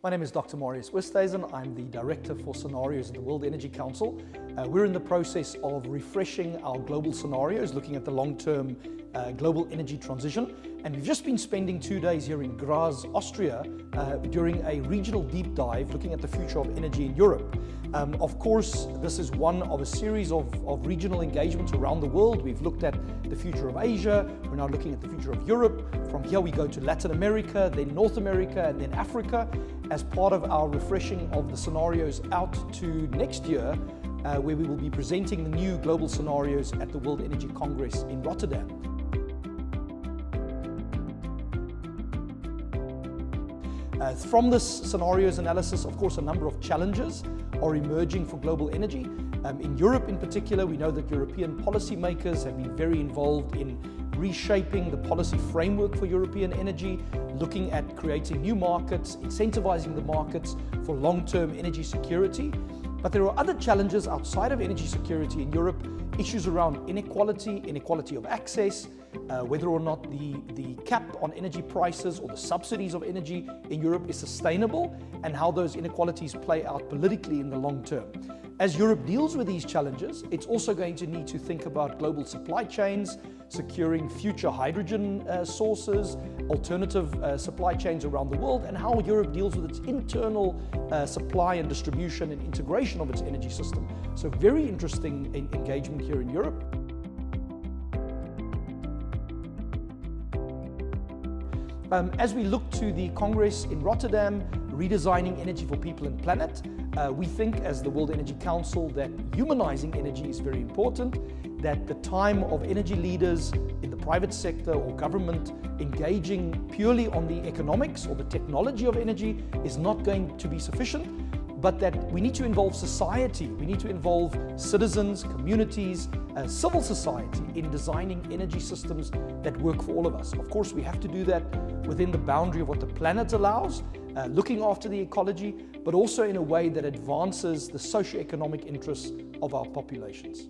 My name is Dr. Marius Oosthuizen. I'm the Director for Scenarios at the World Energy Council. We're in the process of refreshing our global scenarios, looking at the long-term global energy transition. And we've just been spending 2 days here in Graz, Austria, during a regional deep dive looking at the future of energy in Europe. Of course, this is one of a series of regional engagements around the world. We've looked at the future of Asia. We're now looking at the future of Europe. From here we go to Latin America, then North America, and then Africa, as part of our refreshing of the scenarios out to next year, where we will be presenting the new global scenarios at the World Energy Congress in Rotterdam. From this scenarios analysis, of course, a number of challenges are emerging for global energy. In Europe in particular, we know that European policymakers have been very involved in reshaping the policy framework for European energy, looking at creating new markets, incentivizing the markets for long-term energy security. But there are other challenges outside of energy security in Europe, issues around inequality of access, whether or not the cap on energy prices or the subsidies of energy in Europe is sustainable, and how those inequalities play out politically in the long term. As Europe deals with these challenges, it's also going to need to think about global supply chains, securing future hydrogen sources, alternative supply chains around the world, and how Europe deals with its internal supply and distribution and integration of its energy system. So very interesting engagement here in Europe. As we look to the Congress in Rotterdam, redesigning energy for people and planet, we think as the World Energy Council that humanizing energy is very important, that the time of energy leaders in the private sector or government engaging purely on the economics or the technology of energy is not going to be sufficient, but that we need to involve society, we need to involve citizens, communities, civil society in designing energy systems that work for all of us. Of course, we have to do that within the boundary of what the planet allows, looking after the ecology, but also in a way that advances the socio-economic interests of our populations.